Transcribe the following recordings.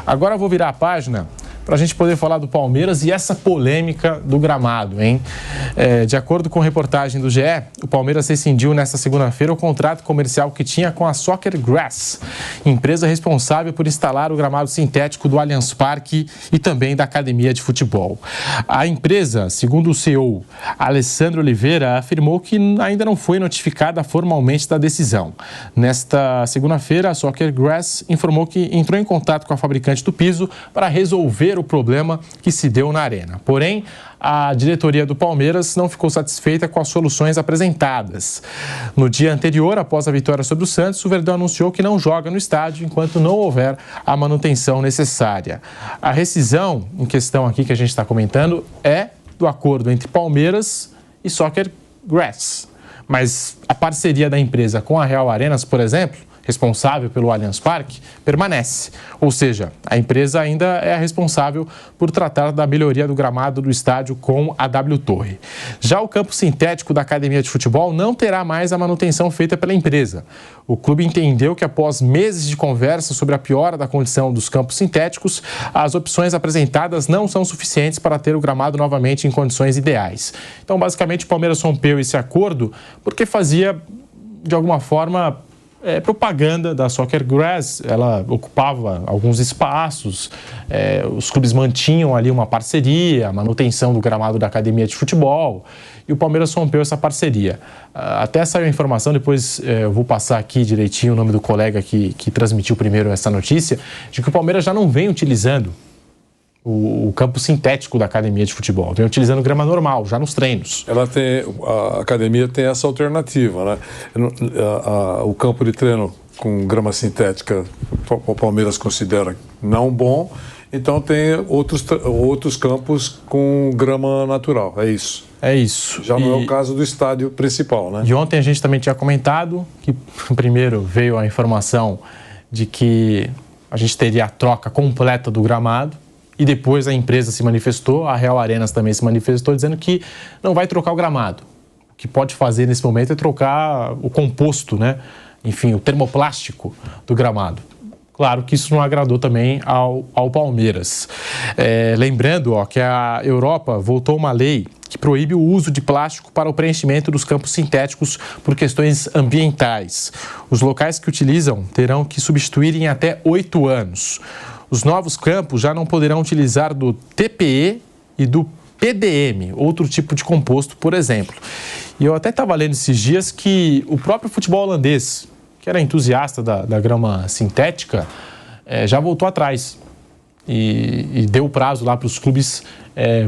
Agora eu vou virar a página para a gente poder falar do Palmeiras e essa polêmica do gramado, hein? De acordo com reportagem do GE, o Palmeiras rescindiu nesta segunda-feira o contrato comercial que tinha com a Soccer Grass, empresa responsável por instalar o gramado sintético do Allianz Parque e também da academia de futebol. A empresa, segundo o CEO Alessandro Oliveira, afirmou que ainda não foi notificada formalmente da decisão. Nesta segunda-feira, a Soccer Grass informou que entrou em contato com a fabricante do piso para resolver o problema que se deu na arena. Porém, a diretoria do Palmeiras não ficou satisfeita com as soluções apresentadas. No dia anterior, após a vitória sobre o Santos, o Verdão anunciou que não joga no estádio enquanto não houver a manutenção necessária. A rescisão em questão aqui que a gente está comentando é do acordo entre Palmeiras e Soccer Grass. Mas a parceria da empresa com a Real Arenas, por exemplo, responsável pelo Allianz Parque, permanece. Ou seja, a empresa ainda é a responsável por tratar da melhoria do gramado do estádio com a W Torre. Já o campo sintético da academia de futebol não terá mais a manutenção feita pela empresa. O clube entendeu que após meses de conversa sobre a piora da condição dos campos sintéticos, as opções apresentadas não são suficientes para ter o gramado novamente em condições ideais. Então, basicamente, o Palmeiras rompeu esse acordo porque fazia, de alguma forma, propaganda da Soccer Grass. Ela ocupava alguns espaços, os clubes mantinham ali uma parceria, a manutenção do gramado da academia de futebol, e o Palmeiras rompeu essa parceria. Até saiu a informação, depois eu vou passar aqui direitinho o nome do colega que transmitiu primeiro essa notícia, de que o Palmeiras já não vem utilizando o campo sintético da academia de futebol, vem utilizando grama normal, já nos treinos. A academia tem essa alternativa, né? O campo de treino com grama sintética, o Palmeiras considera não bom, então tem outros campos com grama natural, é isso. É isso. Já não é o caso do estádio principal, né? E ontem a gente também tinha comentado que primeiro veio a informação de que a gente teria a troca completa do gramado, e depois a empresa se manifestou, a Real Arenas também se manifestou, dizendo que não vai trocar o gramado. O que pode fazer nesse momento é trocar o composto, né? Enfim, o termoplástico do gramado. Claro que isso não agradou também ao Palmeiras. Lembrando que a Europa votou uma lei que proíbe o uso de plástico para o preenchimento dos campos sintéticos por questões ambientais. Os locais que utilizam terão que substituir em até 8 anos. Os novos campos já não poderão utilizar do TPE e do PDM, outro tipo de composto, por exemplo. E eu até estava lendo esses dias que o próprio futebol holandês, que era entusiasta da grama sintética, já voltou atrás e deu prazo lá para os clubes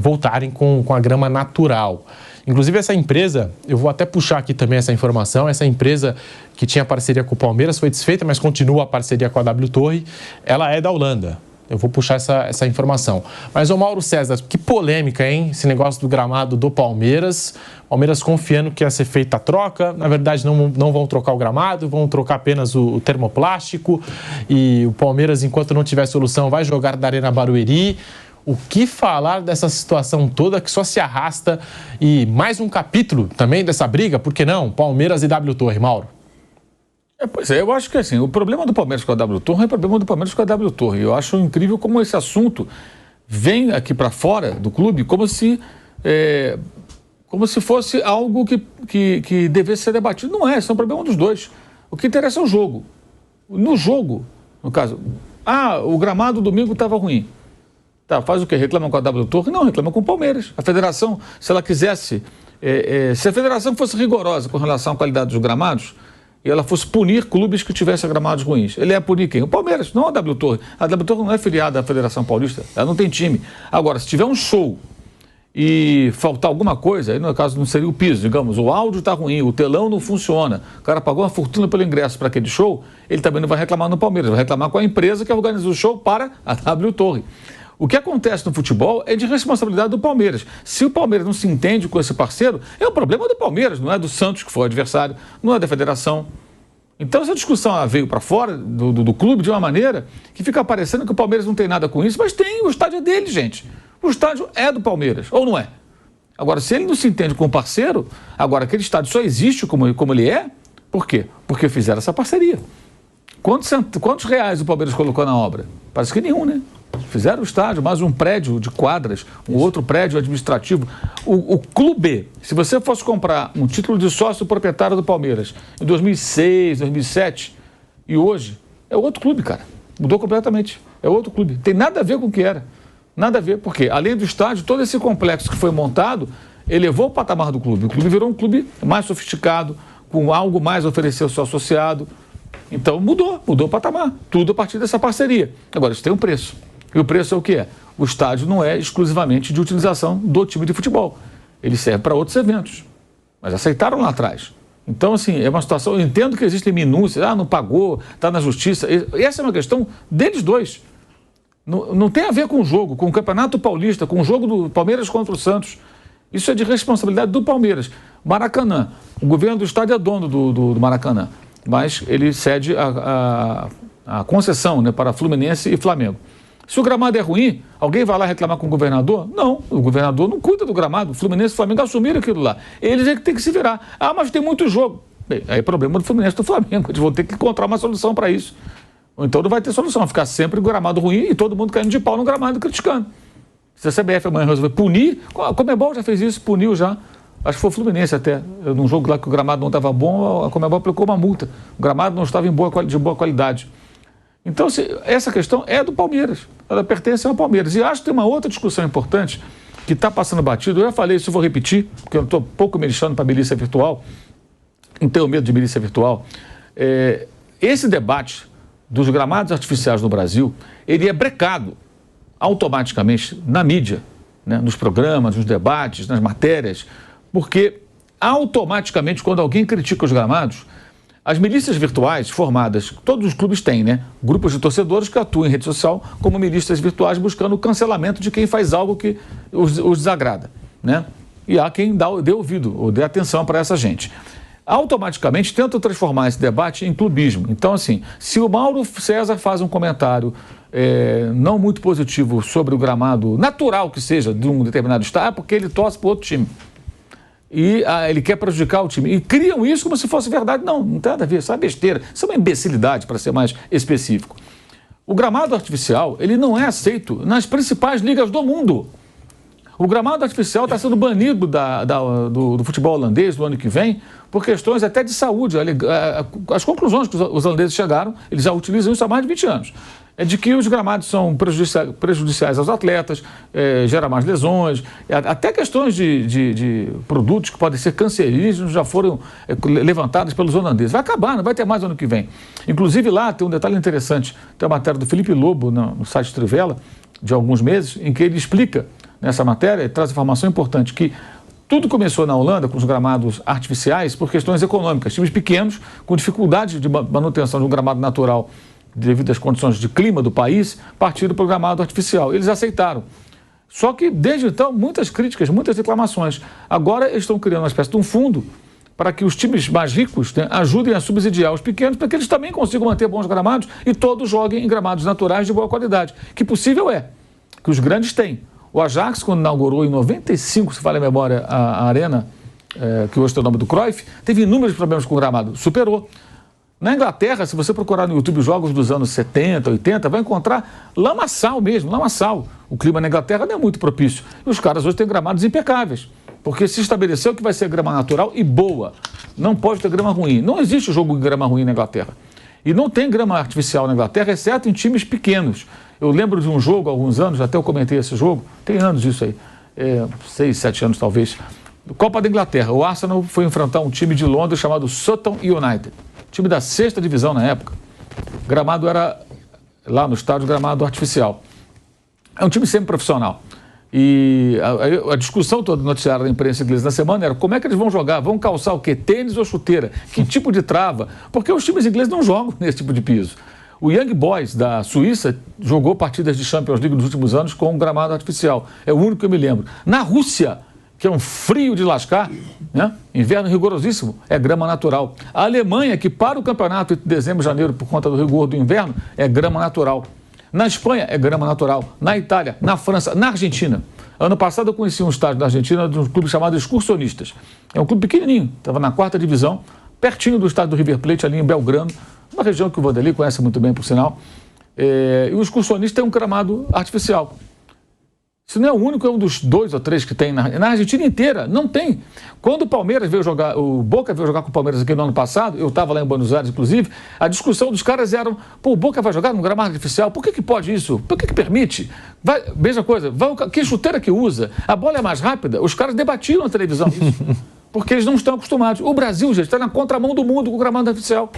voltarem com a grama natural. Inclusive, essa empresa, eu vou até puxar aqui também essa informação, essa empresa que tinha parceria com o Palmeiras foi desfeita, mas continua a parceria com a W Torre, ela é da Holanda. Eu vou puxar essa informação. Mas, ô Mauro César, que polêmica, hein? Esse negócio do gramado do Palmeiras. Palmeiras confiando que ia ser feita a troca. Na verdade, não vão trocar o gramado, vão trocar apenas o termoplástico. E o Palmeiras, enquanto não tiver solução, vai jogar da Arena Barueri. O que falar dessa situação toda que só se arrasta? E mais um capítulo também dessa briga, por que não? Palmeiras e W Torre, Mauro. Pois é, eu acho que assim, o problema do Palmeiras com a W Torre é o problema do Palmeiras com a W Torre. Eu acho incrível como esse assunto vem aqui para fora do clube como se fosse algo que devesse ser debatido. Não é, isso é um problema dos dois. O que interessa é o jogo. No jogo, no caso, o gramado domingo estava ruim. Tá, faz o quê? Reclama com a W Torre? Não, reclama com o Palmeiras. A federação, se ela quisesse, se a federação fosse rigorosa com relação à qualidade dos gramados, e ela fosse punir clubes que tivessem gramados ruins, ele ia punir quem? O Palmeiras, não a W Torre. A W Torre não é filiada à Federação Paulista, ela não tem time. Agora, se tiver um show e faltar alguma coisa, aí no caso não seria o piso, digamos, o áudio está ruim, o telão não funciona, o cara pagou uma fortuna pelo ingresso para aquele show, ele também não vai reclamar no Palmeiras, vai reclamar com a empresa que organiza o show para a W Torre. O que acontece no futebol é de responsabilidade do Palmeiras. Se o Palmeiras não se entende com esse parceiro, é o problema do Palmeiras, não é do Santos, que foi o adversário, não é da federação. Então essa discussão veio para fora do clube de uma maneira que fica parecendo que o Palmeiras não tem nada com isso, mas tem, o estádio é dele, gente. O estádio é do Palmeiras, ou não é? Agora, se ele não se entende com o parceiro, agora aquele estádio só existe como ele é, por quê? Porque fizeram essa parceria. Quantos reais o Palmeiras colocou na obra? Parece que nenhum, né? Fizeram o estádio, mais um prédio de quadras, um outro prédio administrativo. O clube, se você fosse comprar um título de sócio proprietário do Palmeiras em 2006, 2007 e hoje, é outro clube, cara. Mudou completamente. É outro clube. Tem nada a ver com o que era. Nada a ver, porque além do estádio, todo esse complexo que foi montado elevou o patamar do clube. O clube virou um clube mais sofisticado, com algo mais a oferecer ao seu associado. Então mudou o patamar. Tudo a partir dessa parceria. Agora, isso tem um preço. E o preço é o que é? O estádio não é exclusivamente de utilização do time de futebol. Ele serve para outros eventos. Mas aceitaram lá atrás. Então, assim, é uma situação... Eu entendo que existem minúcias. Não pagou, está na justiça. Essa é uma questão deles dois. Não tem a ver com o jogo, com o Campeonato Paulista, com o jogo do Palmeiras contra o Santos. Isso é de responsabilidade do Palmeiras. Maracanã. O governo do estádio é dono do Maracanã. Mas ele cede a concessão, né, para Fluminense e Flamengo. Se o gramado é ruim, alguém vai lá reclamar com o governador? Não, o governador não cuida do gramado. O Fluminense e o Flamengo assumiram aquilo lá. Eles é que tem que se virar. Mas tem muito jogo. Bem, aí é problema do Fluminense e do Flamengo. Eles vão ter que encontrar uma solução para isso. Ou então não vai ter solução. Vai ficar sempre o gramado ruim e todo mundo caindo de pau no gramado criticando. Se a CBF amanhã resolver punir, a Conmebol já fez isso, puniu já. Acho que foi o Fluminense até. Num jogo lá que o gramado não estava bom, a Conmebol aplicou uma multa. O gramado não estava de boa qualidade. Então, essa questão é do Palmeiras. Ela pertence ao Palmeiras. E acho que tem uma outra discussão importante que está passando batido. Eu já falei isso, eu vou repetir, porque eu estou pouco me lixando para a milícia virtual. Não tenho medo de milícia virtual. Esse debate dos gramados artificiais no Brasil, ele é brecado automaticamente na mídia, né? Nos programas, nos debates, nas matérias, porque automaticamente, quando alguém critica os gramados, as milícias virtuais formadas, todos os clubes têm, né? Grupos de torcedores que atuam em rede social como milícias virtuais buscando o cancelamento de quem faz algo que os desagrada, né? E há quem dê ouvido ou dê atenção para essa gente. Automaticamente tentam transformar esse debate em clubismo. Então, assim, se o Mauro César faz um comentário não muito positivo sobre o gramado natural que seja de um determinado estado, é porque ele torce para outro time. E ele quer prejudicar o time. E criam isso como se fosse verdade. Não tem nada a ver, isso é uma besteira. Isso é uma imbecilidade, para ser mais específico. O gramado artificial, ele não é aceito nas principais ligas do mundo. O gramado artificial está sendo banido do futebol holandês do ano que vem por questões até de saúde. As conclusões que os holandeses chegaram, eles já utilizam isso há mais de 20 anos. É de que os gramados são prejudiciais aos atletas, gera mais lesões, até questões de produtos que podem ser cancerígenos já foram levantados pelos holandeses. Vai acabar, não vai ter mais ano que vem. Inclusive lá tem um detalhe interessante, tem a matéria do Felipe Lobo no site Trivela, de alguns meses, em que ele explica nessa matéria, e traz informação importante, que tudo começou na Holanda com os gramados artificiais por questões econômicas. Times pequenos, com dificuldade de manutenção de um gramado natural devido às condições de clima do país, partiram para o gramado artificial. Eles aceitaram. Só que, desde então, muitas críticas, muitas reclamações. Agora eles estão criando uma espécie de um fundo para que os times mais ricos, né, ajudem a subsidiar os pequenos, para que eles também consigam manter bons gramados e todos joguem em gramados naturais de boa qualidade. Que possível é, que os grandes têm. O Ajax, quando inaugurou em 95, se fala a memória, a arena, que hoje tem o nome do Cruyff, teve inúmeros problemas com o gramado, superou. Na Inglaterra, se você procurar no YouTube jogos dos anos 70, 80, vai encontrar lamaçal mesmo, lamaçal. O clima na Inglaterra não é muito propício. E os caras hoje têm gramados impecáveis, porque se estabeleceu que vai ser grama natural e boa. Não pode ter grama ruim. Não existe jogo de grama ruim na Inglaterra. E não tem grama artificial na Inglaterra, exceto em times pequenos. Eu lembro de um jogo há alguns anos, até eu comentei esse jogo, tem anos isso aí, 6, 7 anos talvez, Copa da Inglaterra. O Arsenal foi enfrentar um time de Londres chamado Sutton United, time da 6ª divisão na época. O gramado era, lá no estádio, gramado artificial. É um time semi-profissional. E a discussão toda do noticiário da imprensa inglesa na semana era como é que eles vão jogar, vão calçar o quê? Tênis ou chuteira? Que tipo de trava? Porque os times ingleses não jogam nesse tipo de piso. O Young Boys, da Suíça, jogou partidas de Champions League nos últimos anos com um gramado artificial. É o único que eu me lembro. Na Rússia, que é um frio de lascar, né? Inverno rigorosíssimo, é grama natural. A Alemanha, que para o campeonato entre dezembro e janeiro, por conta do rigor do inverno, é grama natural. Na Espanha, é grama natural. Na Itália, na França, na Argentina. Ano passado eu conheci um estádio na Argentina de um clube chamado Excursionistas. É um clube pequenininho, estava na 4ª divisão, pertinho do estádio do River Plate, ali em Belgrano. uma região que o Vanderlei conhece muito bem, por sinal, e o excursionista tem um gramado artificial. Isso não é o único, é um dos 2 ou 3 que tem na Argentina inteira, não tem. Quando o Palmeiras veio jogar, o Boca veio jogar com o Palmeiras aqui no ano passado, eu estava lá em Buenos Aires, inclusive, a discussão dos caras era, pô, o Boca vai jogar num gramado artificial, por que pode isso? Por que permite? Mesma coisa, que chuteira que usa? A bola é mais rápida? Os caras debatiam na televisão isso, porque eles não estão acostumados. O Brasil, gente, está na contramão do mundo com o gramado artificial.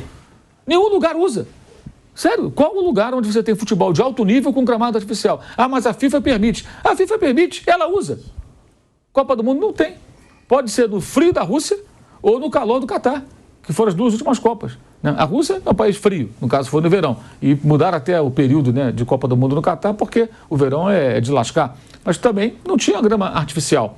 Nenhum lugar usa. Sério, qual o lugar onde você tem futebol de alto nível com gramado artificial? Ah, mas a FIFA permite. A FIFA permite, ela usa. Copa do Mundo não tem. Pode ser no frio da Rússia ou no calor do Catar, que foram as 2 últimas Copas. A Rússia é um país frio, no caso foi no verão. E mudaram até o período, né, de Copa do Mundo no Catar, porque o verão é de lascar. Mas também não tinha grama artificial.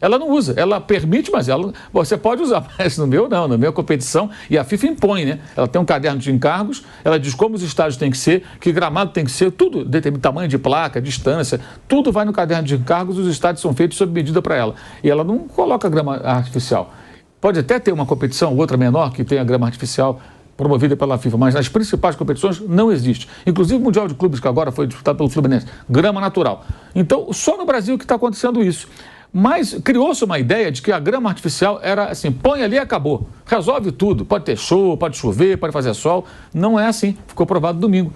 Ela não usa, ela permite, mas você pode usar, mas no meu não, na minha competição, e a FIFA impõe, né? Ela tem um caderno de encargos, ela diz como os estádios têm que ser, que gramado tem que ser, tudo, determina tamanho de placa, distância, tudo vai no caderno de encargos, os estádios são feitos sob medida para ela. E ela não coloca grama artificial. Pode até ter uma competição, outra menor, que tenha grama artificial promovida pela FIFA, mas nas principais competições não existe. Inclusive o Mundial de Clubes, que agora foi disputado pelo Fluminense, grama natural. Então, só no Brasil que está acontecendo isso. Mas criou-se uma ideia de que a grama artificial era assim, põe ali e acabou. Resolve tudo. Pode ter show, pode chover, pode fazer sol. Não é assim. Ficou provado domingo.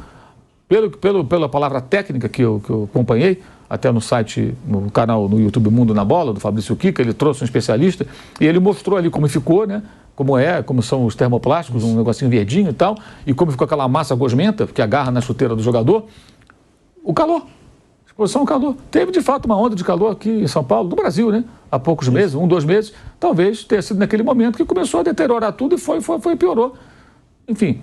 Pela palavra técnica que eu acompanhei, até no site, no canal, no YouTube Mundo na Bola, do Fabrício Kika, ele trouxe um especialista e ele mostrou ali como ficou, né? Como são os termoplásticos, um negocinho verdinho e tal, e como ficou aquela massa gosmenta que agarra na chuteira do jogador. O calor. Exposição ao calor. Teve, de fato, uma onda de calor aqui em São Paulo, no Brasil, né? Há poucos meses, 1, 2 meses. Talvez tenha sido naquele momento que começou a deteriorar tudo e piorou. Enfim,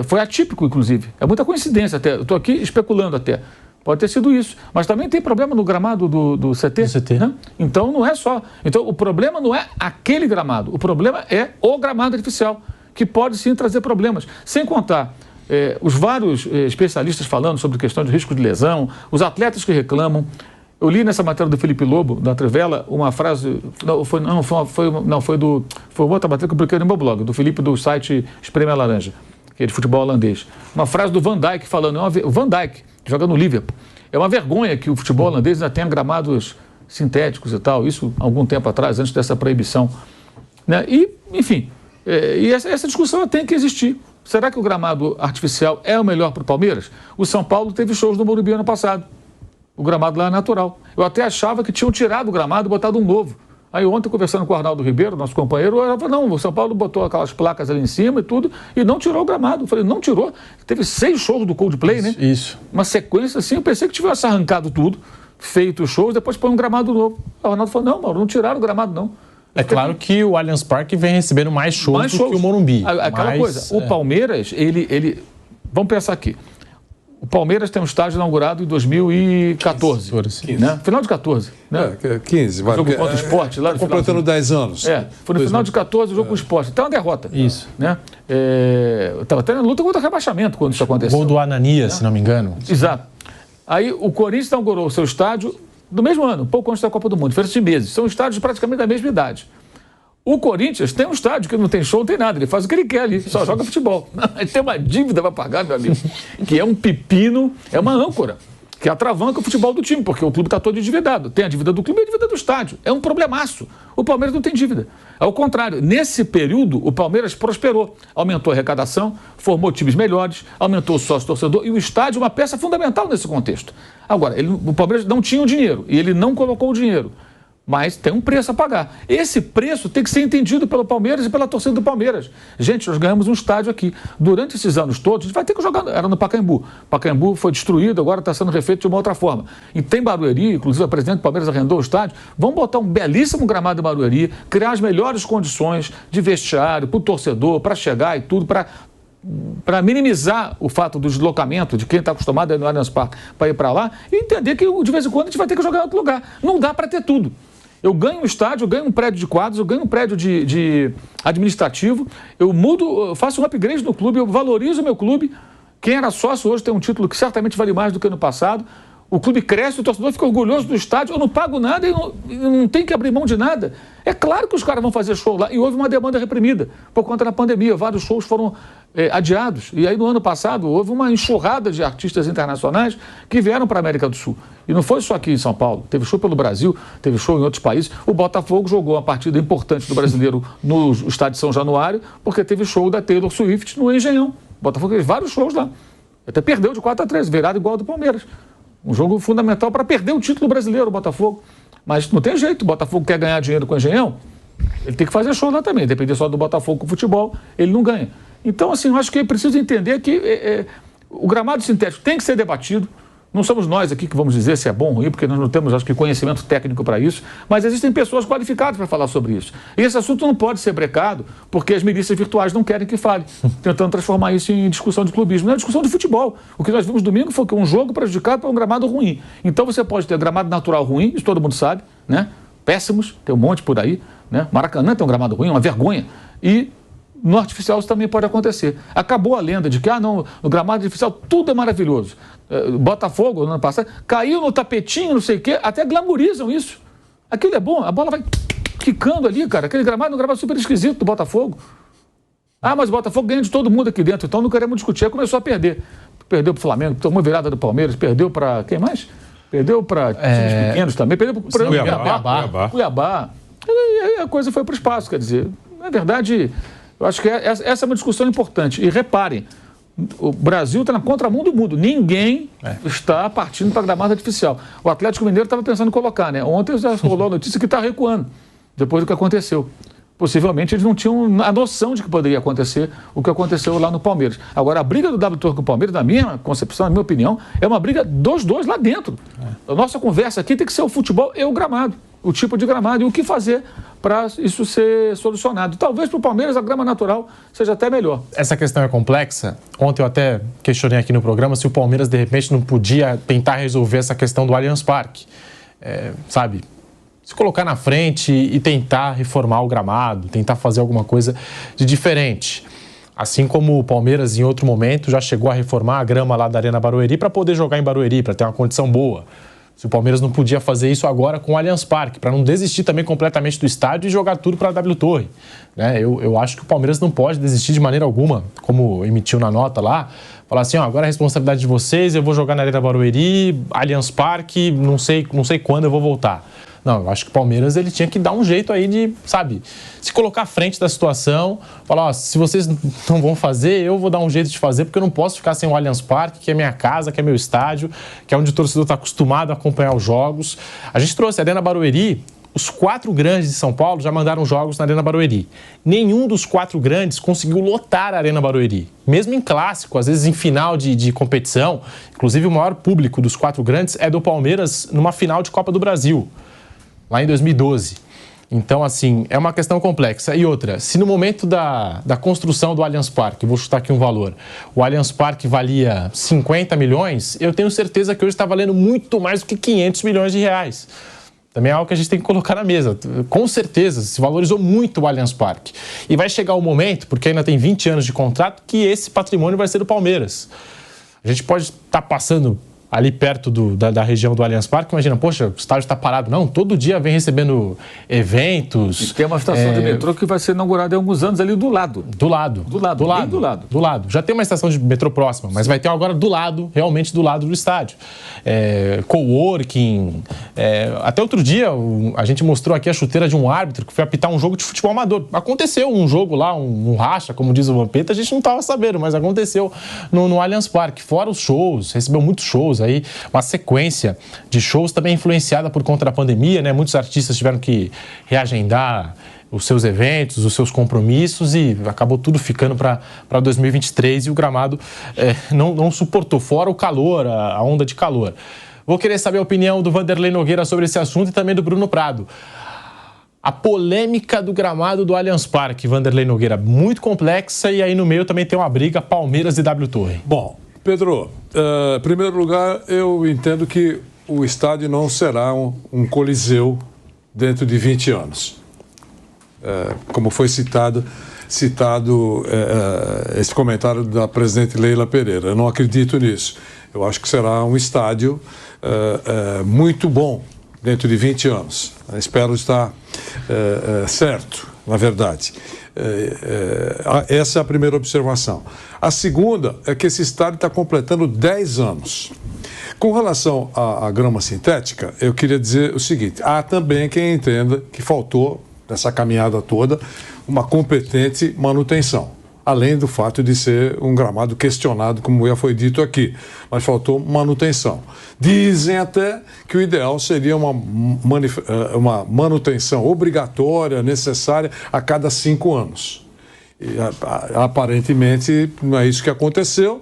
foi atípico, inclusive. É muita coincidência até. Eu estou aqui especulando até. Pode ter sido isso. Mas também tem problema no gramado do CT. Do CT. Né? Então, não é só. Então, o problema não é aquele gramado. O problema é o gramado artificial, que pode sim trazer problemas. Sem contar os vários especialistas falando sobre questão de risco de lesão, os atletas que reclamam. Eu li nessa matéria do Felipe Lobo, da Trivela, uma frase, foi uma outra matéria que eu publiquei no meu blog, do Felipe do site Espreme a Laranja, que é de futebol holandês. Uma frase do Van Dijk falando, o Van Dijk, que joga no Liverpool, é uma vergonha que o futebol holandês ainda tenha gramados sintéticos e tal, isso há algum tempo atrás, antes dessa proibição. Né? E, enfim, essa discussão tem que existir. Será que o gramado artificial é o melhor para o Palmeiras? O São Paulo teve shows no Morumbi ano passado. O gramado lá é natural. Eu até achava que tinham tirado o gramado e botado um novo. Aí ontem, conversando com o Arnaldo Ribeiro, nosso companheiro, eu falei, não, o São Paulo botou aquelas placas ali em cima e tudo, e não tirou o gramado. Eu falei, não tirou. Teve 6 shows do Coldplay, né? Isso. Uma sequência assim, eu pensei que tivesse arrancado tudo, feito os shows, depois põe um gramado novo. O Arnaldo falou, não, Mauro, não tiraram o gramado, não. É claro que o Allianz Parque vem recebendo mais shows do que o Morumbi. Aquela coisa, o Palmeiras, ele... Vamos pensar aqui. O Palmeiras tem um estádio inaugurado em 2014. 15. Né? Final de 14. Né? 15. Vai, jogo contra o Sport. Lá completando 10 anos. Foi no final de 14 o jogo com o Sport. Então é uma derrota. Isso. Né? Estava até na luta contra o rebaixamento quando isso aconteceu. Gol do Ananias, se não me engano. Exato. Aí o Corinthians inaugurou o seu estádio do mesmo ano, pouco antes da Copa do Mundo, diferença de meses. São estádios praticamente da mesma idade. O Corinthians tem um estádio que não tem show, não tem nada. Ele faz o que ele quer ali, só joga futebol. Tem uma dívida para pagar, meu amigo, que é um pepino, é uma âncora, que atravanca o futebol do time, porque o clube está todo endividado. Tem a dívida do clube e a dívida do estádio. É um problemaço. O Palmeiras não tem dívida. Ao contrário, nesse período, o Palmeiras prosperou. Aumentou a arrecadação, formou times melhores, aumentou o sócio-torcedor e o estádio é uma peça fundamental nesse contexto. Agora, o Palmeiras não tinha o dinheiro e ele não colocou o dinheiro. Mas tem um preço a pagar. Esse preço tem que ser entendido pelo Palmeiras e pela torcida do Palmeiras. Gente, nós ganhamos um estádio aqui. Durante esses anos todos, a gente vai ter que jogar. Era no Pacaembu. Pacaembu foi destruído, agora está sendo refeito de uma outra forma. E tem Barueri, inclusive a presidente do Palmeiras arrendou o estádio. Vamos botar um belíssimo gramado em Barueri, criar as melhores condições de vestiário para o torcedor, para chegar e tudo, para minimizar o fato do deslocamento de quem está acostumado a ir no Allianz Parque para ir para lá e entender que de vez em quando a gente vai ter que jogar em outro lugar. Não dá para ter tudo. Eu ganho um estádio, eu ganho um prédio de quadros, eu ganho um prédio de administrativo, eu mudo, eu faço um upgrade no clube, eu valorizo o meu clube. Quem era sócio hoje tem um título que certamente vale mais do que no passado. O clube cresce, o torcedor fica orgulhoso do estádio, eu não pago nada e não tem que abrir mão de nada. É claro que os caras vão fazer show lá. E houve uma demanda reprimida por conta da pandemia. Vários shows foram adiados. E aí, no ano passado, houve uma enxurrada de artistas internacionais que vieram para a América do Sul. E não foi só aqui em São Paulo. Teve show pelo Brasil, teve show em outros países. O Botafogo jogou uma partida importante do brasileiro no estádio de São Januário, porque teve show da Taylor Swift no Engenhão. O Botafogo teve vários shows lá. Até perdeu de 4-3, virado igual ao do Palmeiras. Um jogo fundamental para perder o título brasileiro, o Botafogo. Mas não tem jeito, o Botafogo quer ganhar dinheiro com o Engenhão, ele tem que fazer show lá também. Depender só do Botafogo com o futebol, ele não ganha. Então, assim, eu acho que é preciso entender que o gramado sintético tem que ser debatido. Não somos nós aqui que vamos dizer se é bom ou ruim, porque nós não temos, acho que, conhecimento técnico para isso, mas existem pessoas qualificadas para falar sobre isso. E esse assunto não pode ser brecado, porque as milícias virtuais não querem que fale, tentando transformar isso em discussão de clubismo. Não é discussão de futebol. O que nós vimos domingo foi que um jogo prejudicado por um gramado ruim. Então você pode ter gramado natural ruim, isso todo mundo sabe, né? Péssimos, tem um monte por aí, né? Maracanã tem um gramado ruim, uma vergonha. E no artificial isso também pode acontecer. Acabou a lenda de que, no gramado artificial tudo é maravilhoso. Botafogo, no ano passado, caiu no tapetinho, não sei o quê, até glamorizam isso. Aquilo é bom, a bola vai quicando ali, cara. Aquele gramado é um gramado super esquisito do Botafogo. Mas o Botafogo ganha de todo mundo aqui dentro, então não queremos discutir. Aí começou a perder. Perdeu para o Flamengo, tomou virada do Palmeiras, perdeu para quem mais? Perdeu para times pequenos também, perdeu para Cuiabá. E aí a coisa foi para o espaço, quer dizer, na verdade, eu acho que essa é uma discussão importante. E reparem, o Brasil está na contramão do mundo. Ninguém está partindo para gramado artificial. O Atlético Mineiro estava pensando em colocar, né? Ontem já rolou a notícia que está recuando, depois do que aconteceu. Possivelmente eles não tinham a noção de que poderia acontecer o que aconteceu lá no Palmeiras. Agora, a briga do W Torre com o Palmeiras, na minha concepção, na minha opinião, é uma briga dos dois lá dentro. A nossa conversa aqui tem que ser o futebol e o gramado. O tipo de gramado e o que fazer para isso ser solucionado. Talvez para o Palmeiras a grama natural seja até melhor. Essa questão é complexa. Ontem eu até questionei aqui no programa se o Palmeiras, de repente, não podia tentar resolver essa questão do Allianz Parque. Sabe? Se colocar na frente e tentar reformar o gramado, tentar fazer alguma coisa de diferente. Assim como o Palmeiras, em outro momento, já chegou a reformar a grama lá da Arena Barueri para poder jogar em Barueri, para ter uma condição boa. Se o Palmeiras não podia fazer isso agora com o Allianz Parque, para não desistir também completamente do estádio e jogar tudo para a W Torre. Eu acho que o Palmeiras não pode desistir de maneira alguma, como emitiu na nota lá, falar assim, agora é a responsabilidade de vocês, eu vou jogar na Arena Barueri, Allianz Parque, não sei quando eu vou voltar. Não, eu acho que o Palmeiras ele tinha que dar um jeito aí de, sabe, se colocar à frente da situação, falar, se vocês não vão fazer, eu vou dar um jeito de fazer, porque eu não posso ficar sem o Allianz Parque, que é minha casa, que é meu estádio, que é onde o torcedor está acostumado a acompanhar os jogos. A gente trouxe a Arena Barueri, os 4 grandes de São Paulo já mandaram jogos na Arena Barueri. Nenhum dos 4 grandes conseguiu lotar a Arena Barueri. Mesmo em clássico, às vezes em final de competição, inclusive o maior público dos 4 grandes é do Palmeiras numa final de Copa do Brasil, lá em 2012. Então, assim, é uma questão complexa. E outra, se no momento da construção do Allianz Parque, vou chutar aqui um valor, o Allianz Parque valia 50 milhões, eu tenho certeza que hoje está valendo muito mais do que 500 milhões de reais. Também é algo que a gente tem que colocar na mesa. Com certeza, se valorizou muito o Allianz Parque. E vai chegar o momento, porque ainda tem 20 anos de contrato, que esse patrimônio vai ser do Palmeiras. A gente pode estar passando ali perto da região do Allianz Parque, imagina, poxa, o estádio está parado. Não, todo dia vem recebendo eventos. E tem uma estação de metrô que vai ser inaugurada em alguns anos ali do lado. Do lado. Já tem uma estação de metrô próxima, mas vai ter agora do lado, realmente do lado do estádio. Coworking. Até outro dia, a gente mostrou aqui a chuteira de um árbitro que foi apitar um jogo de futebol amador. Aconteceu um jogo lá, um racha, como diz o Vampeta, a gente não estava sabendo, mas aconteceu no Allianz Parque. Fora os shows, recebeu muitos shows aí, uma sequência de shows também influenciada por conta da pandemia, né? Muitos artistas tiveram que reagendar os seus eventos, os seus compromissos e acabou tudo ficando para 2023 e o gramado não suportou, fora o calor, a onda de calor. Vou querer saber a opinião do Vanderlei Nogueira sobre esse assunto e também do Bruno Prado. A polêmica do gramado do Allianz Parque, Vanderlei Nogueira, muito complexa e aí no meio também tem uma briga Palmeiras e W Torre. Bom, Pedro, em primeiro lugar, eu entendo que o estádio não será um coliseu dentro de 20 anos. Como foi citado esse comentário da presidente Leila Pereira. Eu não acredito nisso. Eu acho que será um estádio muito bom dentro de 20 anos. Espero estar certo, na verdade. Essa é a primeira observação. A segunda é que esse estádio está completando 10 anos. Com relação à grama sintética, eu queria dizer o seguinte: há também quem entenda que faltou, nessa caminhada toda, uma competente manutenção. Além do fato de ser um gramado questionado, como já foi dito aqui, mas faltou manutenção. Dizem até que o ideal seria uma manutenção obrigatória, necessária, a cada 5 anos. E, aparentemente, não é isso que aconteceu,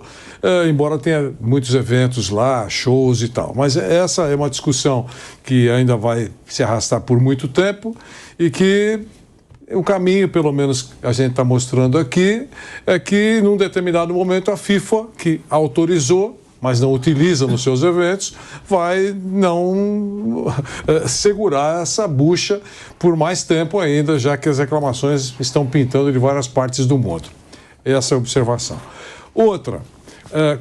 embora tenha muitos eventos lá, shows e tal. Mas essa é uma discussão que ainda vai se arrastar por muito tempo e que o caminho, pelo menos, a gente está mostrando aqui, é que, num determinado momento, a FIFA, que autorizou, mas não utiliza nos seus eventos, vai não segurar essa bucha por mais tempo ainda, já que as reclamações estão pintando de várias partes do mundo. Essa é a observação. Outra,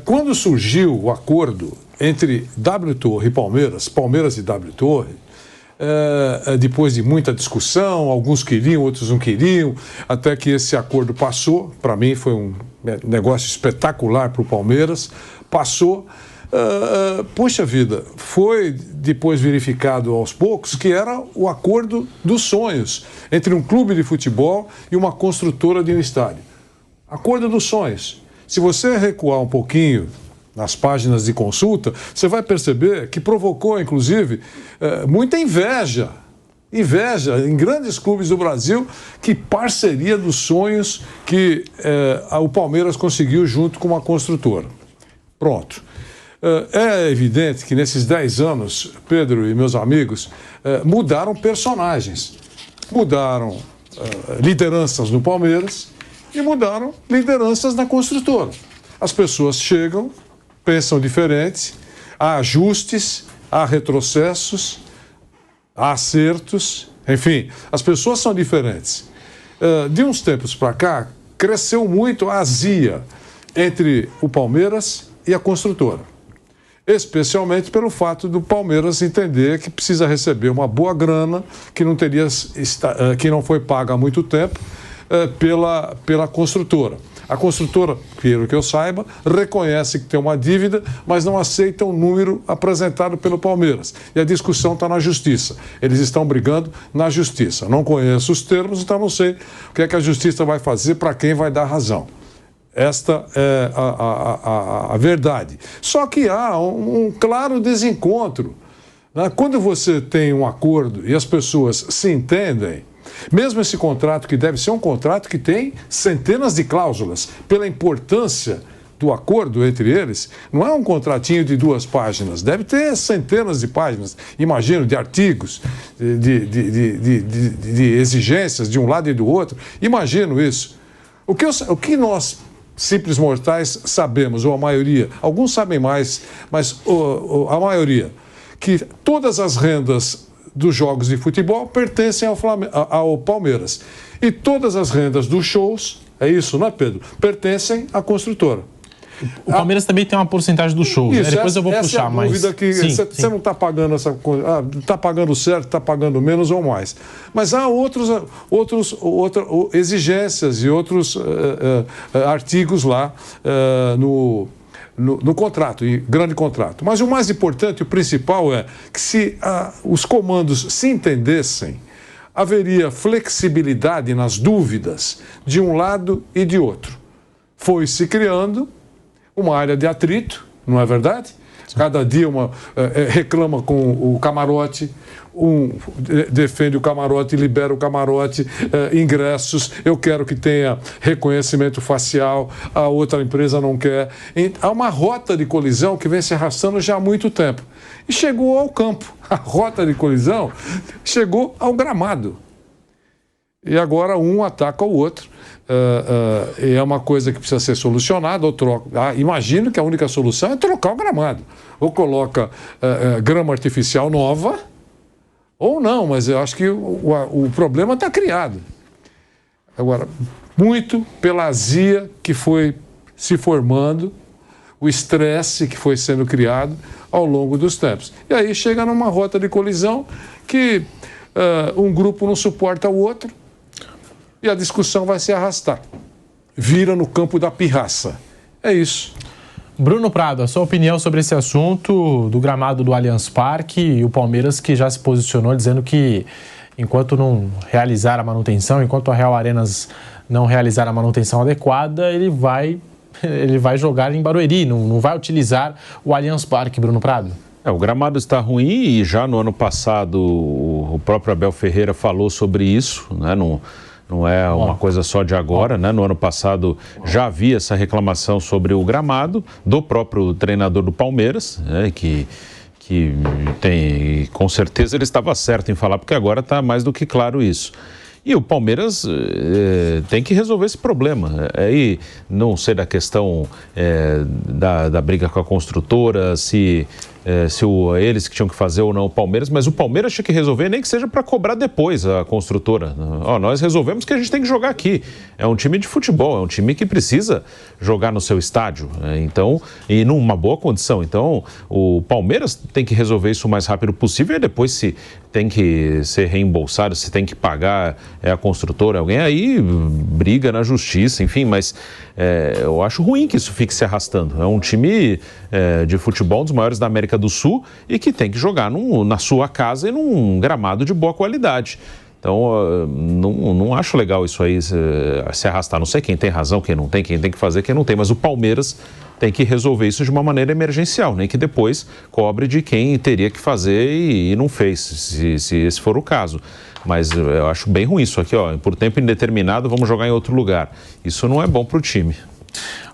quando surgiu o acordo entre W Torre e Palmeiras, Palmeiras e W Torre, depois de muita discussão, alguns queriam, outros não queriam, até que esse acordo passou. Para mim foi um negócio espetacular para o Palmeiras, passou. Poxa vida, foi depois verificado aos poucos que era o acordo dos sonhos entre um clube de futebol e uma construtora de um estádio. Acordo dos sonhos. Se você recuar um pouquinho nas páginas de consulta, você vai perceber que provocou, inclusive, muita inveja em grandes clubes do Brasil, que parceria dos sonhos que o Palmeiras conseguiu junto com uma construtora. Pronto. É evidente que nesses 10 anos, Pedro e meus amigos, mudaram personagens, mudaram lideranças no Palmeiras e mudaram lideranças na construtora. As pessoas chegam, pensam diferente, há ajustes, há retrocessos, há acertos, enfim, as pessoas são diferentes. De uns tempos para cá, cresceu muito a azia entre o Palmeiras e a construtora, especialmente pelo fato do Palmeiras entender que precisa receber uma boa grana que não foi paga há muito tempo pela construtora. A construtora, pelo que eu saiba, reconhece que tem uma dívida, mas não aceita o número apresentado pelo Palmeiras. E a discussão está na Justiça. Eles estão brigando na Justiça. Não conheço os termos, então não sei o que é que a Justiça vai fazer, para quem vai dar razão. Esta é a verdade. Só que há um claro desencontro, né? Quando você tem um acordo e as pessoas se entendem, mesmo esse contrato, que deve ser um contrato que tem centenas de cláusulas, pela importância do acordo entre eles, não é um contratinho de 2 páginas, deve ter centenas de páginas, imagino, de artigos, de exigências de um lado e do outro. Imagino isso. O que nós, simples mortais, sabemos, ou a maioria, alguns sabem mais, mas a maioria, que todas as rendas dos jogos de futebol pertencem ao Palmeiras. E todas as rendas dos shows, é isso, não é, Pedro? Pertencem à construtora. O Palmeiras também tem uma porcentagem dos shows, isso, né? Depois eu vou puxar, é a dúvida que você não está pagando essa coisa, está pagando certo, está pagando menos ou mais. Mas há outras exigências e outros artigos lá no contrato, e grande contrato. Mas o mais importante, o principal é que se os comandos se entendessem, haveria flexibilidade nas dúvidas de um lado e de outro. Foi se criando uma área de atrito, não é verdade? Cada dia reclama com o camarote, defende o camarote, libera o camarote, ingressos, eu quero que tenha reconhecimento facial, a outra empresa não quer. Há uma rota de colisão que vem se arrastando já há muito tempo. E chegou ao campo. A rota de colisão chegou ao gramado. E agora um ataca o outro. É uma coisa que precisa ser solucionada, ou troca. Imagino que a única solução é trocar o gramado. Ou coloca grama artificial nova, ou não, mas eu acho que o problema está criado. Agora, muito pela azia que foi se formando o estresse que foi sendo criado ao longo dos tempos. E aí chega numa rota de colisão que um grupo não suporta o outro e a discussão vai se arrastar. Vira no campo da pirraça. É isso. Bruno Prado, a sua opinião sobre esse assunto do gramado do Allianz Parque e o Palmeiras que já se posicionou dizendo que enquanto não realizar a manutenção, enquanto a Real Arenas não realizar a manutenção adequada, ele vai jogar em Barueri, não vai utilizar o Allianz Parque, Bruno Prado. O gramado está ruim e já no ano passado o próprio Abel Ferreira falou sobre isso, né? Não é uma coisa só de agora, né? No ano passado já havia essa reclamação sobre o gramado do próprio treinador do Palmeiras, né? Que tem, com certeza ele estava certo em falar, porque agora está mais do que claro isso. E o Palmeiras tem que resolver esse problema. Aí não sei da questão da briga com a construtora, se eles que tinham que fazer ou não o Palmeiras, mas o Palmeiras tinha que resolver, nem que seja para cobrar depois a construtora. Nós resolvemos que a gente tem que jogar aqui. É um time de futebol, é um time que precisa jogar no seu estádio, então, e numa boa condição. Então, o Palmeiras tem que resolver isso o mais rápido possível e depois, se tem que ser reembolsado, se tem que pagar a construtora, alguém aí briga na justiça, enfim, mas eu acho ruim que isso fique se arrastando. É um time de futebol, um dos maiores da América do Sul, e que tem que jogar na sua casa e num gramado de boa qualidade. Então, não acho legal isso aí se arrastar. Não sei quem tem razão, quem não tem que fazer, quem não tem. Mas o Palmeiras tem que resolver isso de uma maneira emergencial, nem que depois cobre de quem teria que fazer e não fez, se esse for o caso. Mas eu acho bem ruim isso aqui, por tempo indeterminado vamos jogar em outro lugar. Isso não é bom para o time.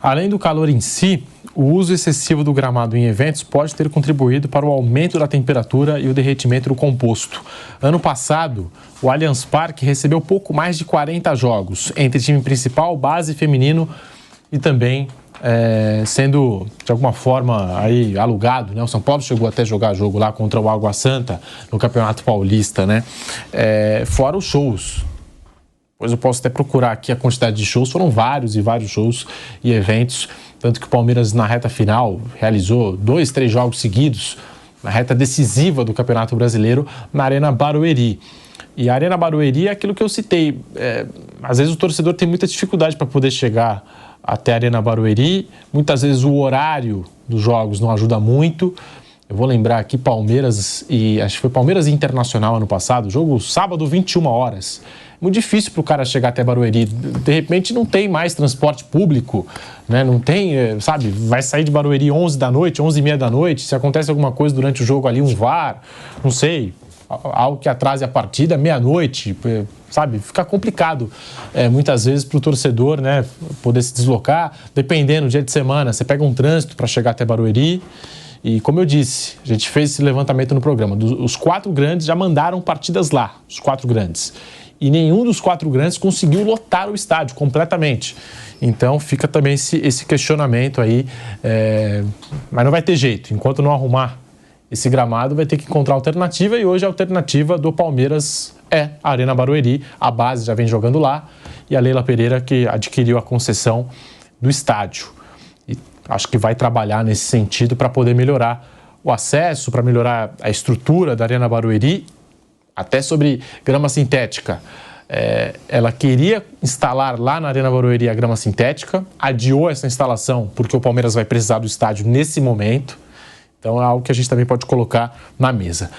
Além do calor em si, o uso excessivo do gramado em eventos pode ter contribuído para o aumento da temperatura e o derretimento do composto. Ano passado, o Allianz Parque recebeu pouco mais de 40 jogos, entre time principal, base e feminino, e também sendo, de alguma forma, aí alugado, né? O São Paulo chegou até a jogar jogo lá contra o Água Santa no Campeonato Paulista, né? Fora os shows. Pois eu posso até procurar aqui a quantidade de shows, foram vários e vários shows e eventos, tanto que o Palmeiras na reta final realizou 2, 3 jogos seguidos, na reta decisiva do Campeonato Brasileiro, na Arena Barueri. E a Arena Barueri é aquilo que eu citei, às vezes o torcedor tem muita dificuldade para poder chegar até a Arena Barueri, muitas vezes o horário dos jogos não ajuda muito. Eu vou lembrar aqui acho que foi Palmeiras e Internacional ano passado, jogo sábado, 21 horas. Muito difícil para o cara chegar até Barueri. De repente não tem mais transporte público, né? Não tem, sabe, vai sair de Barueri 11 da noite, 11h30 da noite, se acontece alguma coisa durante o jogo ali, um VAR, não sei, algo que atrase a partida, meia-noite, sabe, fica complicado muitas vezes para o torcedor, né, poder se deslocar, dependendo do dia de semana, você pega um trânsito para chegar até Barueri. E como eu disse, a gente fez esse levantamento no programa, os 4 grandes já mandaram partidas lá, os 4 grandes. E nenhum dos 4 grandes conseguiu lotar o estádio completamente. Então fica também esse questionamento aí, mas não vai ter jeito, enquanto não arrumar esse gramado vai ter que encontrar alternativa, e hoje a alternativa do Palmeiras é a Arena Barueri, a base já vem jogando lá, e a Leila Pereira que adquiriu a concessão do estádio. E acho que vai trabalhar nesse sentido para poder melhorar o acesso, para melhorar a estrutura da Arena Barueri, até sobre grama sintética. Ela queria instalar lá na Arena Barueri a grama sintética, adiou essa instalação porque o Palmeiras vai precisar do estádio nesse momento. Então é algo que a gente também pode colocar na mesa.